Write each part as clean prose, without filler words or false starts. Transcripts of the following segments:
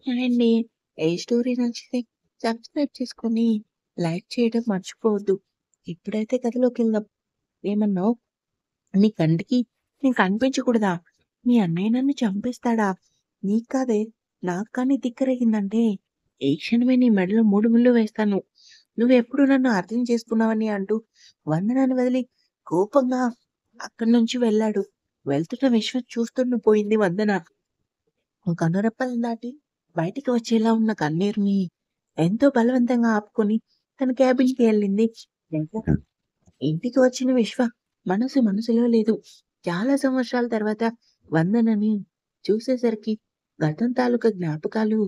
Hi అండి. ఏ story నచ్చితే subscribe చేసుకొని లైక్ చేయడం మర్చిపోవద్దు. ఇప్పుడైతే కథలోకెళ్దాం. ఏమన్నావు? నీ కంటికి నేను కనిపించకూడదా? మీ అన్నయ్య నన్ను చంపేస్తాడా? నీకు కాదే, నాకు కానీ తిక్కరేగిందంటే ఏ క్షణమే నీ మెడలో 3 ముళ్ళు వేస్తాను. నువ్వెప్పుడు నన్ను అర్థం చేసుకున్నావని అంటూ వందనాన్ని వదిలి కోపంగా అక్కడి నుంచి వెళ్ళాడు. వెళ్తున్న విశ్వం చూస్తుండిపోయింది వందన. కనురెప్పలు దాటి బయటికి వచ్చేలా ఉన్న కన్నీరుని ఎంతో బలవంతంగా ఆపుకొని తన క్యాబిన్‌కి వెళ్ళింది. ఇంటికి వచ్చిన విశ్వ మనసులో లేదు. చాలా సంవత్సరాల తర్వాత వందనని చూసేసరికి గతం తాలూకా జ్ఞాపకాలు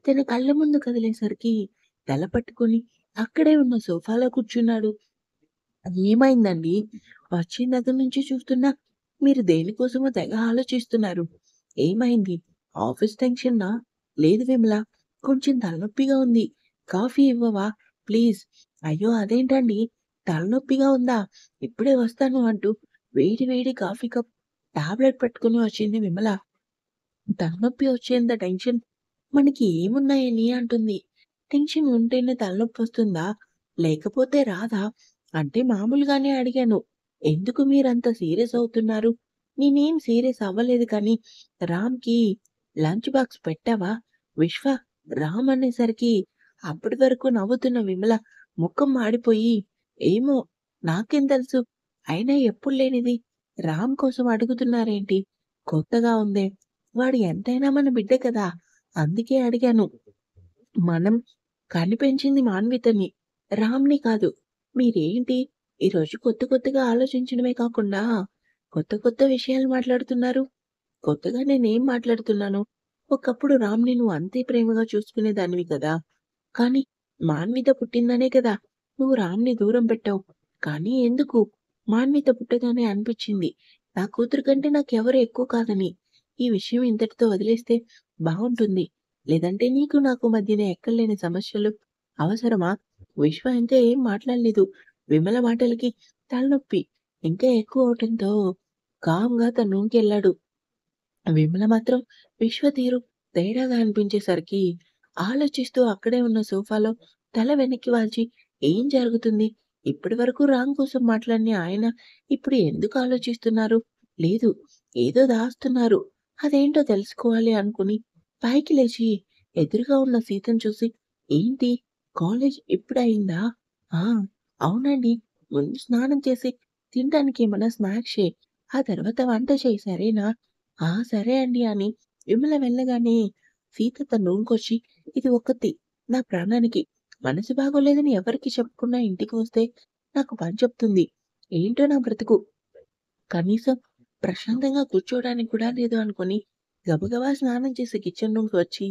తన కళ్ళ ముందు కదిలేసరికి తల పట్టుకొని అక్కడే ఉన్న సోఫాలో కూర్చున్నాడు. ఏమైందండి? వచ్చిన దగ్గర నుంచి చూస్తున్నా మీరు దేనికోసమో తెగ ఆలోచిస్తున్నారు. ఏమైంది? ఆఫీస్ టెన్షనా? లేదు విమల. కొంచెం తలనొప్పిగా ఉంది. కాఫీ ఇవ్వవా? ప్లీజ్. అయ్యో! అదేంటండి? తలనొప్పిగా ఉందా? ఇప్పుడే వస్తాను అంటూ వేడి వేడి కాఫీ కప్, టాబ్లెట్ పట్టుకొని వచ్చింది విమల. తలనొప్పి వచ్చేంత టెన్షన్ మనకి ఏమున్నాయని అంటుంది. టెన్షన్ ఉంటేనే తలనొప్పొస్తుందా? లేకపోతే రాదా? అంటే మామూలుగానే అడిగాను. ఎందుకు మీరంత సీరియస్ అవుతున్నారు? నేనేం సీరియస్ అవ్వలేదు కానీ రామ్‌కి లంచ్ బాక్స్ పెట్టావా? విశ్వ రామ్ అనేసరికి అప్పటి వరకు నవ్వుతున్న విమల ముఖం మాడిపోయి, ఏమో నాకేం తెలుసు? అయినా ఎప్పుడు లేనిది రామ్ కోసం అడుగుతున్నారేంటి? కొత్తగా ఉందే. వాడు ఎంతైనా మన బిడ్డ కదా! అందుకే అడిగాను. మనం కనిపెంచింది మాన్వితని, రామ్‌ని కాదు. మీరేంటి ఈరోజు కొత్తగా ఆలోచించడమే కాకుండా కొత్త విషయాలు మాట్లాడుతున్నారు. కొత్తగా నేనేం మాట్లాడుతున్నాను? ఒకప్పుడు రామ్‌ని నువ్వు అంతే ప్రేమగా చూసుకునేదానివి కదా! కానీ మాన్విత పుట్టిందనే కదా నువ్వు రామ్‌ని దూరం పెట్టావు. కానీ ఎందుకు? మాన్విత పుట్టగానే అనిపిచ్చింది. నా కూతురు కంటే నాకెవరు ఎక్కువ కాదని. ఈ విషయం ఇంతటితో వదిలేస్తే బావుంటుంది. లేదంటే నీకు నాకు మధ్యన ఎక్కడలేని సమస్యలు అవసరమా? విశ్వ ఇంకా ఏం మాట్లాడలేదు. విమల మాటలకి తలనొప్పి ఇంకా ఎక్కువ అవటంతో కామ్‌గా తన రూమ్‌కెళ్ళాడు. విమల మాత్రం విశ్వ తీరు తేడాగా అనిపించేసరికి ఆలోచిస్తూ అక్కడే ఉన్న సోఫాలో తల వెనక్కి వాల్చి ఏం జరుగుతుంది? ఇప్పటివరకు రామ్ కోసం మాట్లాడిన ఆయన ఇప్పుడు ఎందుకు ఆలోచిస్తున్నారు? లేదు, ఏదో దాస్తున్నారు. అదేంటో తెలుసుకోవాలి అనుకుని పైకి లేచి ఎదురుగా ఉన్న సీతను చూసి, ఏంటి కాలేజ్ ఇప్పుడయిందా? ఆ! అవునండి. ముందు స్నానం చేసి తినడానికి ఏమన్నా స్నాక్స్ చెయి. ఆ తర్వాత వంట చెయి సరేనా? ఆ! సరే అండి అని విమల వెళ్ళగానే సీత తన రూమ్‌కొచ్చి ఇది ఒక్కతి నా ప్రాణానికి మనసు బాగోలేదని ఎవరికీ చెప్పకుండా ఇంటికి వస్తే నాకు పని చెప్తుంది. ఏంటో నా బ్రతుకు. కనీసం ప్రశాంతంగా కూర్చోవడానికి కూడా లేదు అనుకోని గబగబా స్నానం చేసి కిచెన్ రూమ్‌కి వచ్చి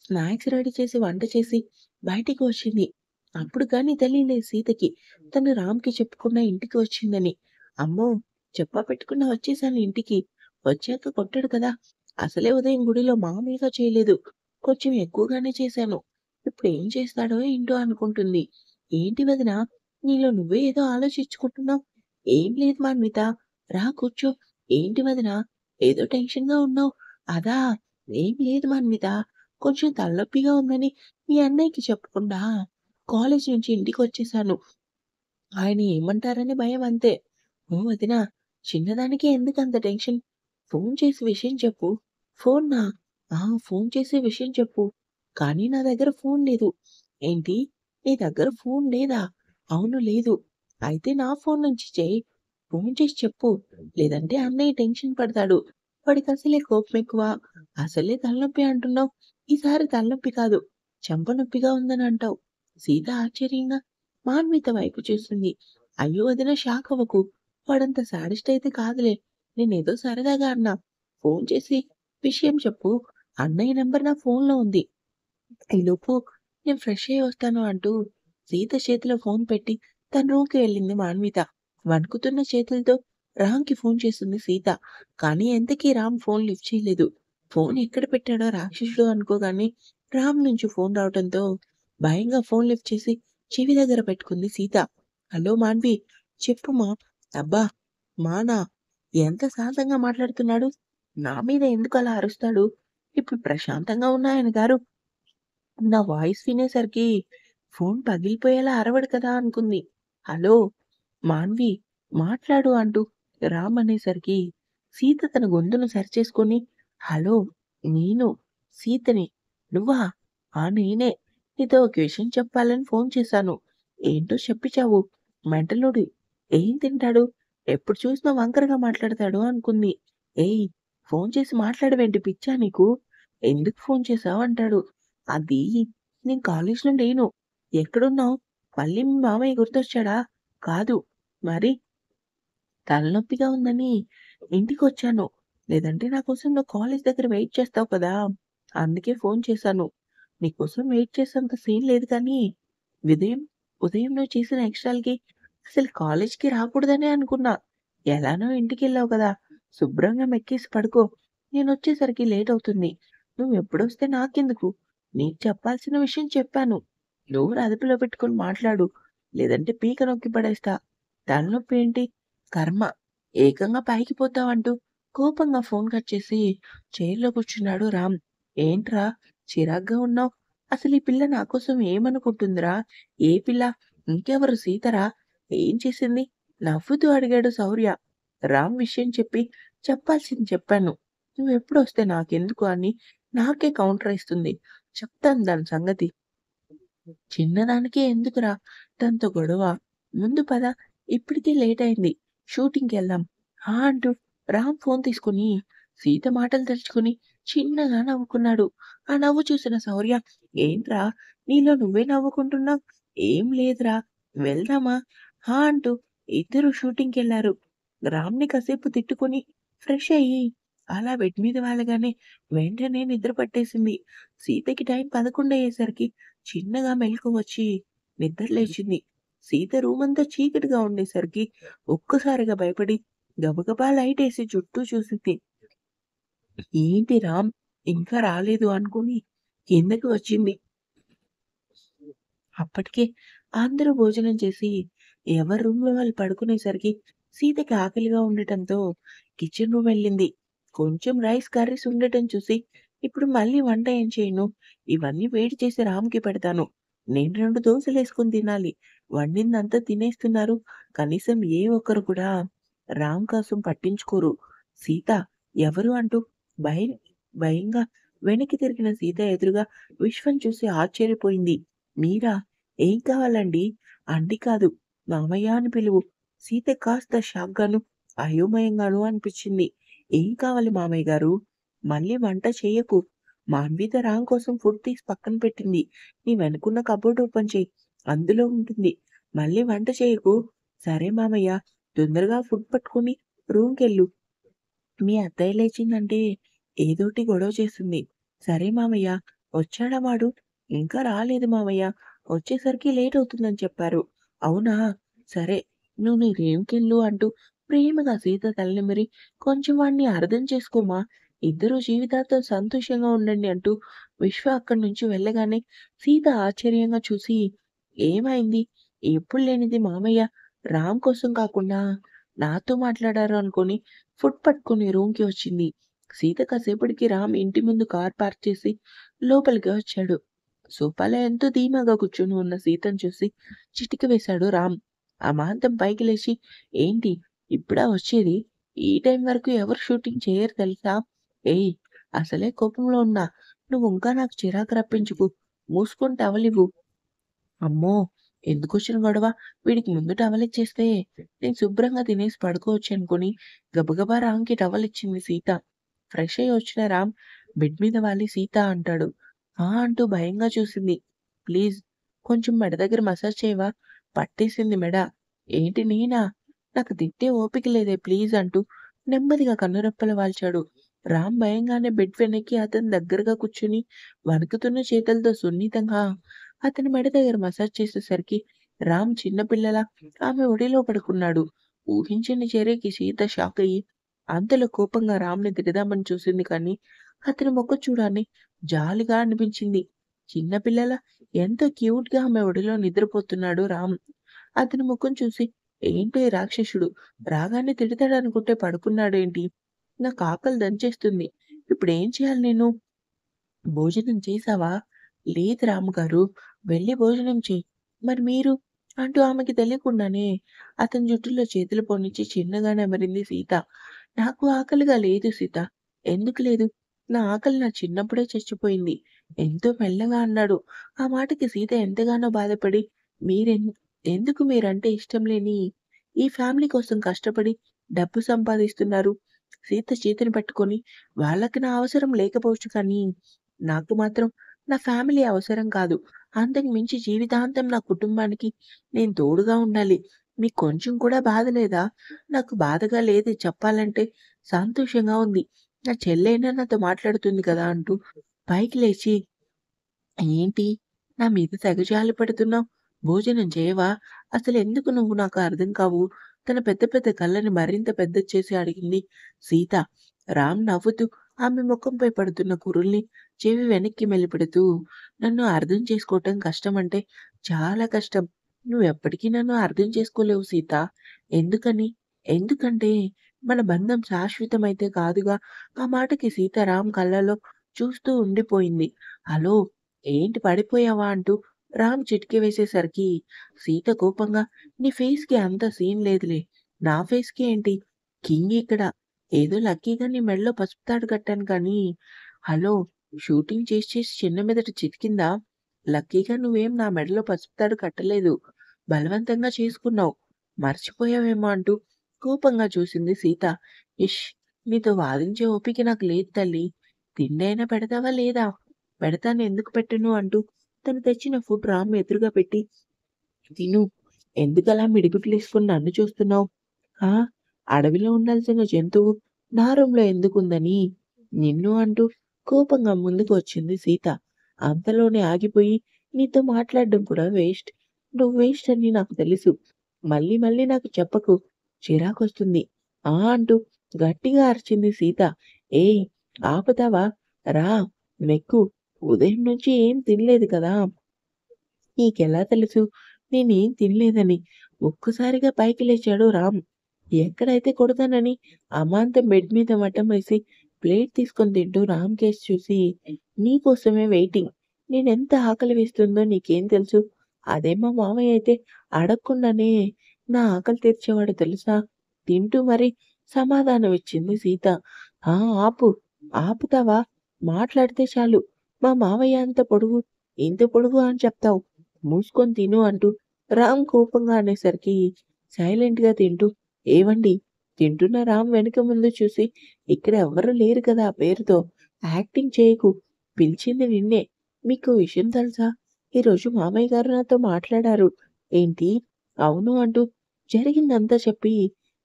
స్నాక్స్ రెడీ చేసి వంట చేసి బయటికి వచ్చింది. అప్పుడు గాని తెలియలేదు సీతకి తను రామ్‌కి చెప్పకుండా ఇంటికి వచ్చిందని. అమ్మో! చెప్పా పెట్టకుండా వచ్చేసాను ఇంటికి. వచ్చాక కొట్టడు కదా! అసలే ఉదయం గుడిలో మామూలుగా చేయలేదు. కొంచెం ఎక్కువగానే చేశాను. ఇప్పుడేం చేస్తాడో ఏంటో అనుకుంటుంది. ఏంటి వదినా నీలో నువ్వే ఏదో ఆలోచించుకుంటున్నావు? ఏం లేదు మాన్విత. రా కూర్చో. ఏంటి వదినా ఏదో టెన్షన్‌గా ఉన్నావు? అదా! ఏం లేదు మాన్విత. కొంచెం తలనొప్పిగా ఉందని మీ అన్నయ్యకి చెప్పకుండా కాలేజీ నుంచి ఇంటికొచ్చేసాను. ఆయన ఏమంటారని భయం అంతే. ఓ వదినా చిన్నదానికే ఎందుకంత టెన్షన్? ఫోన్ చేసి విషయం చెప్పు. ఫోనా? ఆ! ఫోన్ చేసి విషయం చెప్పు. కానీ నా దగ్గర ఫోన్ లేదు. ఏంటి? నీ దగ్గర ఫోన్ లేదా? అవును లేదు. అయితే నా ఫోన్ నుంచి చెయ్యి. ఫోన్ చేసి చెప్పు. లేదంటే అన్నయ్య టెన్షన్ పడతాడు. వాడికసలే కోపమెక్కువ. అసలే తలనొప్పి అంటున్నావు. ఈసారి తలనొప్పి కాదు. చెంప నొప్పిగా ఉందని అంటావు. సీత ఆశ్చర్యంగా మాన్విత వైపు చూస్తుంది. అయ్యో వదిన షాక్ అవ్వకు. వాడంత శాడిస్ట్ అయితే కాదులే. నేనేదో సరదాగా అన్నా. ఫోన్ చేసి విషయం చెప్పు. అన్నయ్య నంబర్ నా ఫోన్‌లో ఉంది. ఈలోపు నేను ఫ్రెష్ అయ్యి వస్తాను అంటూ సీత చేతిలో ఫోన్ పెట్టి తన రూమ్‌కి వెళ్ళింది మాన్విత. వణుకుతున్న చేతులతో రామ్‌కి ఫోన్ చేసింది సీత. కానీ ఎంతకీ రామ్ ఫోన్ లిఫ్ట్ చేయలేదు. ఫోన్ ఎక్కడ పెట్టాడో రాక్షసుడు అనుకోగానే రామ్ నుంచి ఫోన్ రావటంతో భయంగా ఫోన్ లిఫ్ట్ చేసి చెవి దగ్గర పెట్టుకుంది సీత. హలో మాన్వి చెప్పు మా. అబ్బా! మానా ఎంత శాంతంగా మాట్లాడుతున్నాడు. నా మీద ఎందుకు అలా అరుస్తాడు? ఇప్పుడు ప్రశాంతంగా ఉన్న ఆయన గారు నా వాయిస్ వినేసరికి ఫోన్ పగిలిపోయేలా అరవడు కదా అనుకుంది. హలో! మాన్వి మాట్లాడు అంటూ రామ్ అనేసరికి సీత తన గొంతును సరిచేసుకొని హలో! నేను సీతని. నువ్వా? ఆ! నేనే. నీతో ఒక విషయం చెప్పాలని ఫోన్ చేశాను. ఏంటో చెప్పి చావు. మెంటలోడు. ఏం తింటాడు? ఎప్పుడు చూసినా వంకరగా మాట్లాడతాడు అనుకుంది. ఏయ్! ఫోన్ చేసి మాట్లాడవేంటి పిచ్చా నీకు? ఎందుకు ఫోన్ చేశావు అంటాడు. అది నేను కాలేజ్‌లో లేను. ఎక్కడున్నావు? మళ్ళీ మీ మామయ్య గుర్తొచ్చాడా? కాదు. మరి? తలనొప్పిగా ఉందని ఇంటికొచ్చాను. లేదంటే నా కోసం నువ్వు కాలేజ్ దగ్గర వెయిట్ చేస్తావు కదా! అందుకే ఫోన్ చేశాను. నీకోసం వెయిట్ చేసేంత సీన్ లేదు కానీ, ఉదయం ఉదయం నువ్వు చేసిన ఎక్స్ట్రాలకి అసలు కాలేజ్‌కి రాకూడదనే అనుకున్నా. ఎలానో ఇంటికెళ్ళావు కదా! శుభ్రంగా మెక్కేసి పడుకో. నేనొచ్చేసరికి లేట్ అవుతుంది. నువ్వెప్పుడొస్తే నాకెందుకు? నీకు చెప్పాల్సిన విషయం చెప్పాను. నోరు అదుపులో పెట్టుకొని మాట్లాడు. లేదంటే పీక నొక్కి పడేస్తా. తలనొప్పి ఏంటి? కర్మ. ఏకంగా పైకి పోతావంటూ కోపంగా ఫోన్ కట్ చేసి చైర్‌లో కూర్చున్నాడు రామ్. ఏంట్రా చిరాగ్గా ఉన్నావు? అసలు ఈ పిల్ల నా కోసం ఏమనుకుంటుందిరా? ఏ పిల్ల? ఇంకెవరు సీతరా? ఏం చేసింది? నవ్వుతూ అడిగాడు శౌర్య. రామ్ విషయం చెప్పాల్సింది చెప్పాను. నువ్వెప్పుడొస్తే నాకెందుకు అని నాకే కౌంటర్ ఇస్తుంది. చెప్తాను దాని సంగతి. చిన్నదానికే ఎందుకురా దాంతో గొడవ? ముందు పద ఇప్పటికే లేట్ అయింది. షూటింగ్‌కెళ్దాం. ఆ! అంటూ రామ్ ఫోన్ తీసుకొని సీత మాటలు తలుచుకొని చిన్నగా నవ్వుకున్నాడు. ఆ నవ్వు చూసిన శౌర్య ఏంట్రా నీలో నువ్వే నవ్వుకుంటున్నావ్? ఏం లేదురా వెళ్దామా? ఆ! అంటూ ఇద్దరూ షూటింగ్‌కెళ్లారు. రామ్‌ని కాసేపు తిట్టుకొని ఫ్రెష్ అయ్యి అలా బెడ్ మీద వాలగానే వెంటనే నిద్ర పట్టేసింది. సీతకి టైం 11 అయ్యేసరికి చిన్నగా మెలుకువ వచ్చి నిద్ర లేచింది. సీత రూమంతా చీకటిగా ఉండేసరికి ఒక్కసారిగా భయపడి గబగబా లైటేసి చుట్టూ చూసింది. ఏంటి రామ్ ఇంకా రాలేదు అనుకుని కిందకి వచ్చింది. అప్పటికే అందరూ భోజనం చేసి ఎవరి రూమ్‌లో వాళ్ళు పడుకునేసరికి సీతకి ఆకలిగా ఉండటంతో కిచెన్ రూమ్ వెళ్ళింది. కొంచెం రైస్, కర్రీస్ ఉండటం చూసి ఇప్పుడు మళ్ళీ వంట ఏం చేయను? ఇవన్నీ వేడి చేసి రామ్‌కి పెడతాను. నేను 2 దోసలేసుకొని తినాలి. వండిందంతా తినేస్తున్నారు. కనీసం ఏ ఒక్కరు కూడా రామ్ కోసం పట్టించుకోరు. సీత ఎవరు అంటూ భయం భయంగా వెనక్కి తిరిగిన సీత ఎదురుగా విశ్వం చూసి ఆశ్చర్యపోయింది. మీరా? ఏం కావాలండి? ఆంటీ కాదు, మామయ్య అని పిలువు. సీత కాస్త షాక్‌గాను, అయోమయంగాను అనిపించింది. ఏం కావాలి మామయ్య గారు? మళ్ళీ వంట చెయ్యకు. మాన్విత రామ్ కోసం ఫుడ్ తీసి పక్కన పెట్టింది. నీ వెనకున్న కబోర్డ్ ఓపెన్ చెయ్యి. అందులో ఉంటుంది. మళ్ళీ వంట చేయకు. సరే మామయ్య. తొందరగా ఫుడ్ పట్టుకొని రూమ్‌కెళ్ళు. మీ అత్తయ్య లేచిందంటే ఏదోటి గొడవ చేస్తుంది. సరే మామయ్య. వచ్చాడా వాడు? ఇంకా రాలేదు మామయ్య. వచ్చేసరికి లేట్ అవుతుందని చెప్పారు. అవునా? సరే. నువ్వు నీ రూమ్‌కెళ్ళు అంటూ ప్రేమగా సీత తలనిమిరి కొంచెం వాడిని అర్థం చేసుకోమా. ఇద్దరూ జీవితాంతం సంతోషంగా ఉండండి అంటూ విశ్వ అక్కడి నుంచి వెళ్ళగానే సీత ఆశ్చర్యంగా చూసి ఏమైంది? ఎప్పుడు లేనిది మామయ్య రామ్ కోసం కాకుండా నాతో మాట్లాడారు అనుకోని ఫుడ్ పట్టుకొని రూమ్‌కి వచ్చింది. సీత కాసేపటికి రామ్ ఇంటి ముందు కార్ పార్క్ చేసి లోపలికి వచ్చాడు. సోఫాలో ఎంతో ధీమాగా కూర్చొని ఉన్న సీతను చూసి చిటిక వేశాడు రామ్. అమాంతం పైకి లేచి ఏంటి ఇప్పుడా వచ్చేది? ఈ టైం వరకు ఎవరు షూటింగ్ చేయరు తెలుసా? ఏయ్! అసలే కోపంలో ఉన్నా. నువ్వు ఇంకా నాకు చిరాకు రప్పించకు. మూసుకొని టవలివ్వు. అమ్మో! ఎందుకొచ్చిన గొడవ? వీడికి ముందు టవలిచ్చేస్తే నేను శుభ్రంగా తినేసి పడుకోవచ్చనుకుని గబగబా రామ్‌కి టవలిచ్చింది సీత. ఫ్రెష్ అయ్యి వచ్చిన రామ్ బెడ్ మీద వాలి సీత అంటాడు. ఆ! అంటూ భయంగా చూసింది. ప్లీజ్ కొంచెం మెడ దగ్గర మసాజ్ చేయవా? పట్టేసింది మెడ. ఏంటి నేనా? నాకు తిట్టే ఓపిక లేదే ప్లీజ్ అంటూ నెమ్మదిగా కన్నురెప్పలు వాల్చాడు. రామ్ భయంగానే బెడ్ వెనక్కి అతని దగ్గరగా కూర్చుని వణుకుతున్న చేతులతో సున్నితంగా అతని మెడ దగ్గర మసాజ్ చేసేసరికి రామ్ చిన్నపిల్లలా ఆమె ఒడిలో పడుకున్నాడు. ఊహించని చర్యకి సీత షాక్ అయ్యి అంతలో కోపంగా రామ్‌ని తిడదామని చూసింది కానీ అతని ముఖం చూడగానే జాలిగా అనిపించింది. చిన్నపిల్లలా ఎంతో క్యూట్‌గా ఆమె ఒడిలో నిద్రపోతున్నాడు రామ్. అతని ముఖం చూసి ఏంటో ఈ రాక్షసుడు రాగానే తిడతాడనుకుంటే పడుకున్నాడేంటి? నాకు ఆకలి దంచేస్తుంది. ఇప్పుడేం చేయాలి నేను? భోజనం చేశావా? లేదు రాముగారు, వెళ్ళి భోజనం చెయ్యి. మరి మీరు? అంటూ ఆమెకి తెలియకుండానే అతని జుట్టులో చేతులు పోనిచ్చి చిన్నగా నెమరింది సీత. నాకు ఆకలిగా లేదు సీత. ఎందుకు లేదు? నా ఆకలి నా చిన్నప్పుడే చచ్చిపోయింది. ఎంతో మెల్లగా అన్నాడు. ఆ మాటకి సీత ఎంతగానో బాధపడి, మీరెన్ ఎందుకు మీరంటే ఇష్టం లేని ఈ ఫ్యామిలీ కోసం కష్టపడి డబ్బు సంపాదిస్తున్నారు? సీత చేతిని పట్టుకొని, వాళ్ళకి నా అవసరం లేకపోవచ్చు కానీ, నాకు మాత్రం నా ఫ్యామిలీ అవసరం కాదు. అంతకు మించి జీవితాంతం నా కుటుంబానికి నేను తోడుగా ఉండాలి. మీకు కొంచెం కూడా బాధ లేదా? నాకు బాధగా లేదు చెప్పాలంటే. సంతోషంగా ఉంది. నా చెల్లైనా నాతో మాట్లాడుతుంది కదా! అంటూ పైకి లేచి, ఏంటి? నా మీద తెగ జాలి పడుతున్నావు? భోజనం చేయవా? అసలెందుకు నువ్వు నాకు అర్థం కావు? తన పెద్ద పెద్ద కళ్ళని మరింత పెద్దది చేసి అడిగింది సీత. రామ్ నవ్వుతూ ఆమె ముఖంపై పడుతున్న కురుల్ని చెవి వెనక్కి మెలిపెడుతూ, నన్ను అర్థం చేసుకోవటం కష్టమంటే చాలా కష్టం. నువ్వెప్పటికీ నన్ను అర్థం చేసుకోలేవు సీత. ఎందుకని? ఎందుకంటే మన బంధం శాశ్వతమైతే కాదుగా. ఆ మాటకి సీత రామ్ కళ్ళలో చూస్తూ ఉండిపోయింది. హలో! ఏంటి పడిపోయావా? అంటూ రామ్ చిటికె వేసేసరికి సీత కోపంగా, నీ ఫేస్‌కి అంత సీన్ లేదులే. నా ఫేస్‌కి ఏంటి? కింగ్ ఇక్కడ. ఏదో లక్కీగా నీ మెడలో పసుపు తాడు కట్టాను కానీ, హలో! షూటింగ్ చేసి చేసి చిన్న మెదడు చితికిందా? లక్కీగా నువ్వేం నా మెడలో పసుపు తాడు కట్టలేదు. బలవంతంగా చేసుకున్నావు. మర్చిపోయావేమో అంటూ కోపంగా చూసింది సీత. ఇష్! నీతో వాదించే ఓపిక నాకు లేదు తల్లి. తిండైనా పెడతావా లేదా? పెడతాను ఎందుకు పెట్టను అంటూ తను తెచ్చిన ఫుడ్ రామ్ ఎదురుగా పెట్టి, తిను. ఎందుకలా మిడిగుడ్లేసుకొని నన్ను చూస్తున్నావు? ఆ! అడవిలో ఉండాల్సిన జంతువు నా రూమ్‌లో ఎందుకుందని? నిన్ను అంటూ కోపంగా ముందుకు వచ్చింది సీత. అంతలోనే ఆగిపోయి, నీతో మాట్లాడడం కూడా వేస్ట్. నువ్వు వేస్ట్ అని నాకు తెలుసు. మళ్ళీ మళ్ళీ నాకు చెప్పకు. చిరాకొస్తుంది. ఆ! అంటూ గట్టిగా అరిచింది సీత. ఏయ్! ఆపుతావా? రా! మెక్కు. ఉదయం నుంచి ఏం తినలేదు కదా! నీకెలా తెలుసు నేనేం తినలేదని? ఒక్కసారిగా పైకి లేచాడు రామ్. ఎక్కడైతే కొడతానని అమాంతం బెడ్ మీద మఠం వేసి ప్లేట్ తీసుకొని తింటూ రామ్ కేసి చూసి, నీకోసమే వెయిటింగ్. నేనెంత ఆకలి వేస్తుందో నీకేం తెలుసు? అదే మా మామయ్య అయితే అడగకుండానే నా ఆకలి తీర్చేవాడు తెలుసా? తింటూ మరి సమాధానం ఇచ్చింది సీత. ఆ! ఆపు. ఆపుతావా? మాట్లాడితే చాలు. మా మావయ్య అంత పొడుగు, ఇంత పొడుగు అని చెప్తావు. మూసుకొని తిను అంటూ రామ్ కోపంగా అనేసరికి సైలెంట్‌గా తింటూ, ఏవండీ? తింటున్న రామ్ వెనక ముందు చూసి, ఇక్కడ ఎవ్వరు లేరు కదా ఆ పేరుతో. యాక్టింగ్ చేయకు. పిలిచింది నిన్నే. మీకో విషయం తెలుసా? ఈరోజు మామయ్య గారు నాతో మాట్లాడారు. ఏంటి? అవును అంటూ జరిగిందంతా చెప్పి,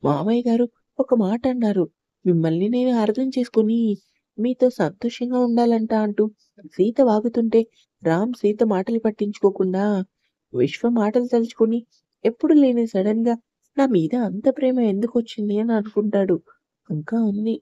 మామయ్య గారు ఒక మాట అన్నారు. మిమ్మల్ని నేను అర్థం చేసుకొని మీతో సంతోషంగా ఉండాలంట అంటూ సీత వాగుతుంటే రామ్ సీత మాటలు పట్టించుకోకుండా విశ్వ మాటలు తలుచుకొని ఎప్పుడు లేని సడన్‌గా నా మీద అంత ప్రేమ ఎందుకొచ్చింది అని అనుకుంటాడు. ఇంకా ఉంది.